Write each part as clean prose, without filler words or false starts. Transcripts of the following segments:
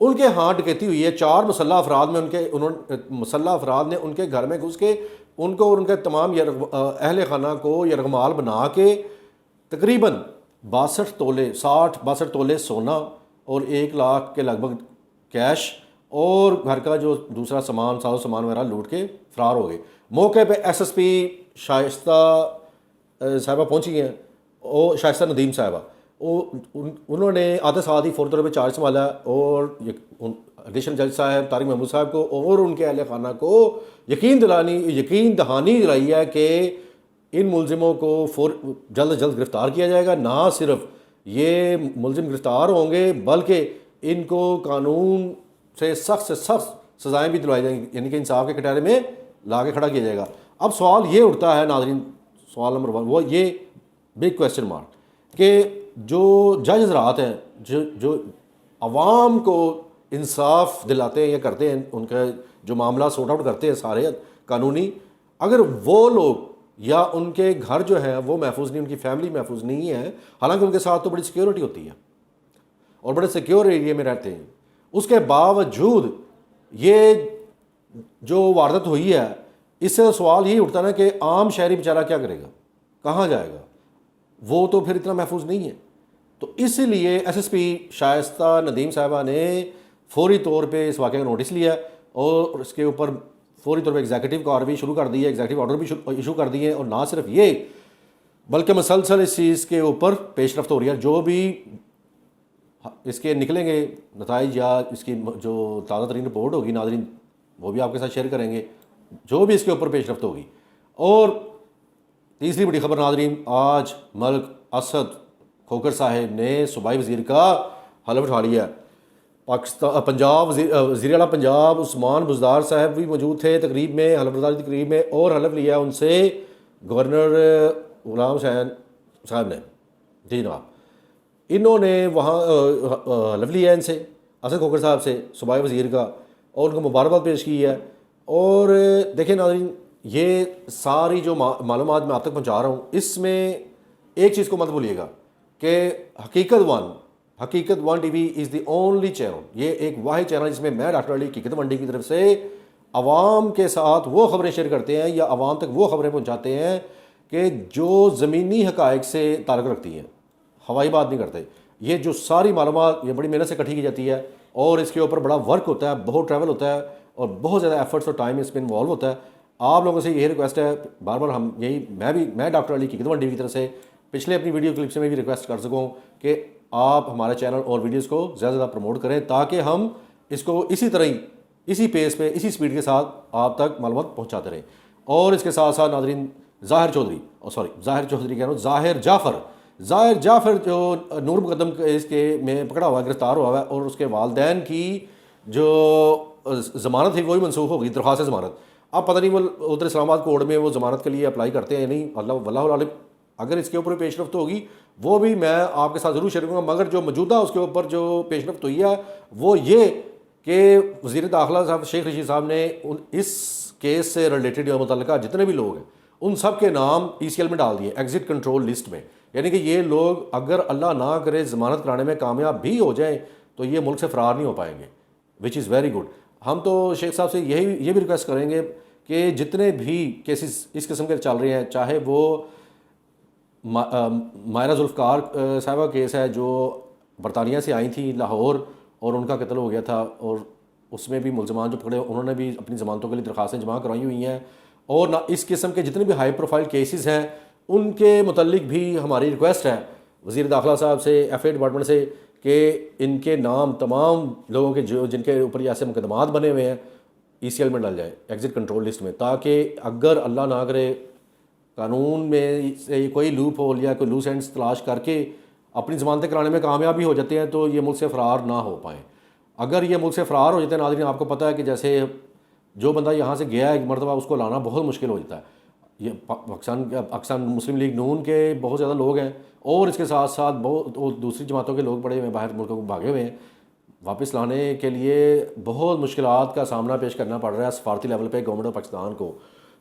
ان کے ہاں ڈکیتی ہوئی ہے، 4 مسلح افراد میں مسلح افراد نے ان کے گھر میں گھس کے ان کو اور ان کے تمام اہل خانہ کو یرغمال بنا کے تقریباً 62 تولے سونا اور 1 لاکھ کے لگ بھگ کیش اور گھر کا جو دوسرا سامان وغیرہ لوٹ کے فرار ہو گئے۔ موقع پہ ایس ایس پی شائستہ صاحبہ پہنچی ہیں، اور شائستہ ندیم صاحبہ، انہوں نے آدھے ساتھ ہی فوری طور پہ چارج سنبھالا اور ایڈیشنل جج صاحب طارق محمود صاحب کو اور ان کے اہل خانہ کو یقین دہانی دلائی ہے کہ ان ملزموں کو جلد از جلد گرفتار کیا جائے گا۔ نہ صرف یہ ملزم گرفتار ہوں گے بلکہ ان کو قانون سے سخت سزائیں بھی دلوائی جائیں گی، یعنی کہ انصاف کے کٹہرے میں لا کے کھڑا کیا جائے گا۔ اب سوال یہ اٹھتا ہے ناظرین، سوال نمبر 1 وہ یہ بگ کویسچن مارک کہ جو جج حضرات ہیں جو عوام کو انصاف دلاتے ہیں یا کرتے ہیں، ان کا جو معاملہ سورٹ آؤٹ کرتے ہیں سارے قانونی، اگر وہ لوگ یا ان کے گھر جو ہیں وہ محفوظ نہیں، ان کی فیملی محفوظ نہیں ہے، حالانکہ ان کے ساتھ تو بڑی سیکیورٹی ہوتی ہے اور بڑے سیکیور ایریے میں رہتے ہیں، اس کے باوجود یہ جو واردات ہوئی ہے، اس سے سوال یہی اٹھتا نا کہ عام شہری بیچارہ کیا کرے گا، کہاں جائے گا، وہ تو پھر اتنا محفوظ نہیں ہے۔ تو اس لیے ایس ایس پی شائستہ ندیم صاحبہ نے فوری طور پہ اس واقعے کا نوٹس لیا اور اس کے اوپر فوری طور پہ ایگزیکٹو کارروائی شروع کر دی ہے، ایگزیکٹو آرڈر بھی ایشو کر دیے، اور نہ صرف یہ بلکہ مسلسل اس چیز کے اوپر پیش رفت ہو رہی ہے۔ جو بھی اس کے نکلیں گے نتائج یا اس کی جو تازہ ترین رپورٹ ہوگی ناظرین وہ بھی آپ کے ساتھ شیئر کریں گے، جو بھی اس کے اوپر پیش رفت ہوگی۔ اور تیسری بڑی خبر ناظرین، آج ملک اسد کھوکھر صاحب نے صوبائی وزیر کا حلف اٹھا لیا۔ پنجاب وزیر اعلیٰ پنجاب عثمان بزدار صاحب بھی موجود تھے تقریب میں، حلف برداری تقریب میں، اور حلف لیا ان سے گورنر غلام حسین صاحب نے۔ جی جناب، انہوں نے وہاں حلف لیا ان سے، اسد کھوکھر صاحب سے، صوبائی وزیر کا، اور ان کو مبارکباد پیش کی ہے۔ اور دیکھیں ناظرین، یہ ساری جو معلومات میں آپ تک پہنچا رہا ہوں، اس میں ایک چیز کو مت بھولیے گا کہ حقیقت one T V is the only channel, یہ ایک واحد چینل جس میں میں ڈاکٹر علی حقیقت منڈی کی طرف سے عوام کے ساتھ وہ خبریں شیئر کرتے ہیں یا عوام تک وہ خبریں پہنچاتے ہیں کہ جو زمینی حقائق سے تعلق رکھتی ہیں، ہوائی بات نہیں کرتے۔ یہ جو ساری معلومات یہ بڑی محنت سے اکٹھی کی جاتی ہے اور اس کے اوپر بڑا ورک ہوتا ہے، بہت ٹریول ہوتا ہے اور بہت زیادہ ایفرٹس اور ٹائم اس میں انوالو ہوتا ہے۔ آپ لوگوں سے یہی ریکویسٹ ہے، بار بار میں ڈاکٹر علی حقیقت منڈی کی طرف سے پچھلے اپنی ویڈیو کلپس میں بھی ریکویسٹ کر سکوں کہ آپ ہمارے چینل اور ویڈیوز کو زیادہ زیادہ پروموٹ کریں تاکہ ہم اس کو اسی طرح ہی اسی پیس پہ اسی سپیڈ کے ساتھ آپ تک معلومات پہنچاتے رہیں۔ اور اس کے ساتھ ساتھ ناظرین، ظاہر جعفر جو نور مقدم اس کے میں پکڑا ہوا ہے، گرفتار ہوا ہے، اور اس کے والدین کی جو ضمانت تھی وہی منسوخ ہو گئی، درخواست ضمانت۔ اب پتہ نہیں وہ ادھر اسلام آباد کورٹ میں وہ ضمانت کے لیے اپلائی کرتے ہیں یا نہیں، واللہ عالم۔ اگر اس کے اوپر پیش رفت ہوگی وہ بھی میں آپ کے ساتھ ضرور شیئر کروں گا، مگر جو موجودہ اس کے اوپر جو پیش رفت ہوئی ہے وہ یہ کہ وزیر داخلہ صاحب شیخ رشید صاحب نے اس کیس سے ریلیٹڈ یا متعلقہ جتنے بھی لوگ ہیں ان سب کے نام ECL میں ڈال دیے، ایگزٹ کنٹرول لسٹ میں، یعنی کہ یہ لوگ اگر اللہ نہ کرے ضمانت کرانے میں کامیاب بھی ہو جائیں تو یہ ملک سے فرار نہیں ہو پائیں گے، وچ از ویری گڈ۔ ہم تو شیخ صاحب سے یہ بھی ریکویسٹ کریں گے کہ جتنے بھی کیسز اس قسم کے چل رہے ہیں، چاہے وہ ماہرہ ذوالفقار صاحبہ کیس ہے جو برطانیہ سے آئی تھیں لاہور اور ان کا قتل ہو گیا تھا، اور اس میں بھی ملزمان جو پکڑے انہوں نے بھی اپنی ضمانتوں کے لیے درخواستیں جمع کرائی ہوئی ہیں، اور نہ اس قسم کے جتنے بھی ہائی پروفائل کیسز ہیں ان کے متعلق بھی ہماری ریکویسٹ ہے وزیر داخلہ صاحب سے، FA ڈپارٹمنٹ سے، کہ ان کے نام تمام لوگوں کے جن کے اوپر ایسے مقدمات بنے ہوئے ہیں ECL میں ڈال جائیں، ایگزٹ کنٹرول لسٹ میں، تاکہ اگر اللہ نہ کرے قانون میں سے کوئی لوپ ہول یا کوئی لوس اینڈس تلاش کر کے اپنی ضمانتیں کرانے میں کامیاب بھی ہو جاتے ہیں تو یہ ملک سے فرار نہ ہو پائیں۔ اگر یہ ملک سے فرار ہو جاتے ہیں ناظرین، آپ کو پتہ ہے کہ جیسے جو بندہ یہاں سے گیا ہے ایک مرتبہ اس کو لانا بہت مشکل ہو جاتا ہے۔ یہ پاکستان مسلم لیگ نون کے بہت زیادہ لوگ ہیں اور اس کے ساتھ ساتھ بہت دوسری جماعتوں کے لوگ پڑے ہوئے ہیں، باہر ملکوں کو بھاگے ہوئے ہیں، واپس لانے کے لیے بہت مشکلات کا سامنا پیش کرنا پڑ رہا ہے سفارتی لیول پہ گورنمنٹ آف پاکستان کو۔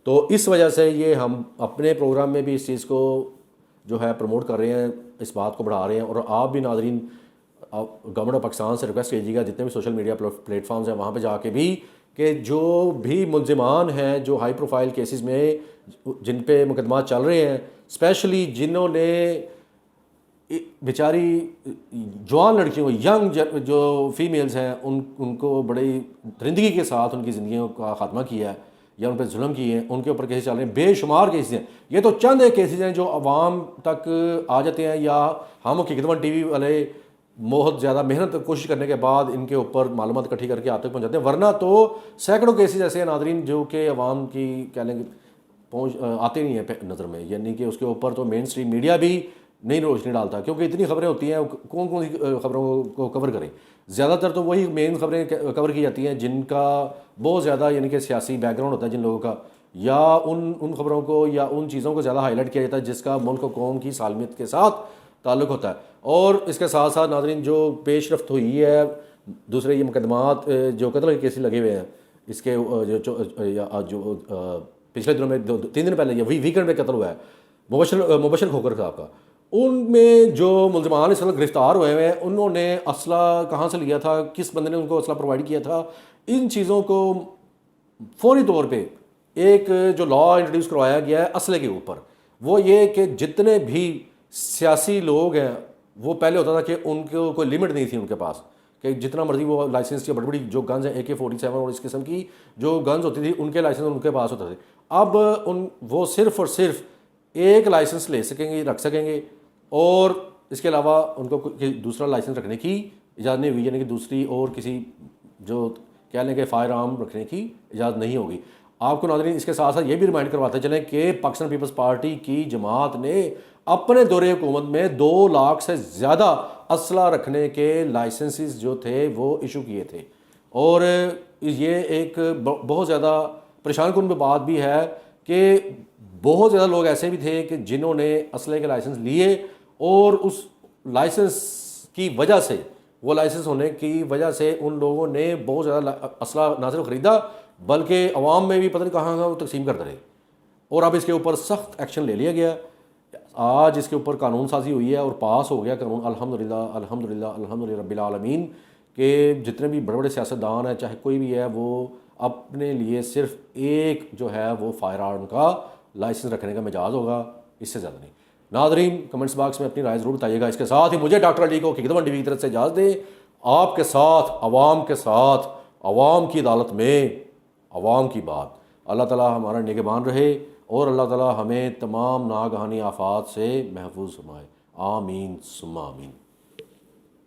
تو اس وجہ سے یہ ہم اپنے پروگرام میں بھی اس چیز کو جو ہے پروموٹ کر رہے ہیں، اس بات کو بڑھا رہے ہیں، اور آپ بھی ناظرین گورنمنٹ آف پاکستان سے ریکویسٹ کیجیے گا جتنے بھی سوشل میڈیا پلیٹ فارمز ہیں وہاں پہ جا کے بھی کہ جو بھی ملزمان ہیں جو ہائی پروفائل کیسز میں جن پہ مقدمات چل رہے ہیں، اسپیشلی جنہوں نے بیچاری جوان لڑکیوں کو، ینگ جو فیمیلز ہیں ان کو بڑی درندگی کے ساتھ ان کی زندگیوں کا خاتمہ کیا ہے یا ان پہ ظلم کیے ہیں، ان کے اوپر کیسز چل رہے ہیں، بے شمار کیسز ہیں. یہ تو چند ایک کیسز ہیں جو عوام تک آ جاتے ہیں یا ہم حقیقت ون ٹی وی والے بہت زیادہ محنت کوشش کرنے کے بعد ان کے اوپر معلومات اکٹھی کر کے آپ تک پہنچاتے ہیں، ورنہ تو سینکڑوں کیسز ایسے ہیں ناظرین جو کہ عوام کی کہہ لیں گے آتے نہیں ہیں نظر میں، یعنی کہ اس کے اوپر تو مین اسٹریم میڈیا بھی نہیں روشنی ڈالتا کیونکہ اتنی خبریں ہوتی ہیں، کون کون سی خبروں کو کور کریں. زیادہ تر تو وہی مین خبریں کور کی جاتی ہیں جن کا بہت زیادہ یعنی کہ سیاسی بیک گراؤنڈ ہوتا ہے جن لوگوں کا، یا ان خبروں کو یا ان چیزوں کو زیادہ ہائی لائٹ کیا جاتا ہے جس کا ملک و قوم کی سالمیت کے ساتھ تعلق ہوتا ہے. اور اس کے ساتھ ساتھ ناظرین جو پیش رفت ہوئی ہے دوسرے یہ مقدمات جو قتل کے کیسز لگے ہوئے ہیں، اس کے جو پچھلے دنوں میں 3 دن پہلے یہ ویکینڈ میں قتل ہوا ہے مبشر کھوکر صاحب کا، ان میں جو ملزمان اس وقت گرفتار ہوئے ہیں انہوں نے اسلحہ کہاں سے لیا تھا، کس بندے نے ان کو اسلحہ پرووائڈ کیا تھا، ان چیزوں کو فوری طور پہ ایک جو لا انٹروڈیوس کروایا گیا ہے اسلحے کے اوپر، وہ یہ کہ جتنے بھی سیاسی لوگ ہیں، وہ پہلے ہوتا تھا کہ ان کو کوئی لمٹ نہیں تھی ان کے پاس کہ جتنا مرضی وہ لائسنس کی بڑی بڑی جو گنز ہیں AK-47 اور اس قسم کی جو گنز ہوتی تھی ان کے لائسنس ان کے پاس ہوتے تھے. اب وہ صرف اور صرف ایک لائسنس لے سکیں گے، رکھ سکیں گے، اور اس کے علاوہ ان کو دوسرا لائسنس رکھنے کی اجازت نہیں ہوئی، یعنی کہ دوسری اور کسی جو کہہ لیں کہ فائر آرم رکھنے کی اجازت نہیں ہوگی. آپ کو ناظرین اس کے ساتھ ساتھ یہ بھی ریمائنڈ کرواتے چلیں کہ پاکستان پیپلز پارٹی کی جماعت نے اپنے دور حکومت میں 2 لاکھ سے زیادہ اسلحہ رکھنے کے لائسنسز جو تھے وہ ایشو کیے تھے. اور یہ ایک بہت زیادہ پریشان کن بات بھی ہے کہ بہت زیادہ لوگ ایسے بھی تھے کہ جنہوں نے اسلحے کے لائسنس لیے اور اس لائسنس کی وجہ سے، وہ لائسنس ہونے کی وجہ سے ان لوگوں نے بہت زیادہ اسلحہ نہ صرف خریدا بلکہ عوام میں بھی پتہ نہیں کہاں وہ تقسیم کرتے رہے. اور اب اس کے اوپر سخت ایکشن لے لیا گیا. آج اس کے اوپر قانون سازی ہوئی ہے اور پاس ہو گیا قانون، الحمدللہ الحمدللہ الحمدللہ رب العالمین، کہ جتنے بھی بڑے بڑے سیاستدان ہیں چاہے کوئی بھی ہے وہ اپنے لیے صرف ایک جو ہے وہ فائر آرم کا لائسنس رکھنے کا مجاز ہوگا، اس سے زیادہ نہیں. ناظرین کمنٹس باکس میں اپنی رائے ضرور بتائیے گا. اس کے ساتھ ہی مجھے ڈاکٹر علی کو حقیقت ون ٹی وی کی طرف سے اجازت دیں. آپ کے ساتھ، عوام کے ساتھ، عوام کی عدالت میں عوام کی بات. اللہ تعالیٰ ہمارا نگہبان رہے اور اللہ تعالیٰ ہمیں تمام ناگہانی آفات سے محفوظ فرمائے. آمین ثم آمین.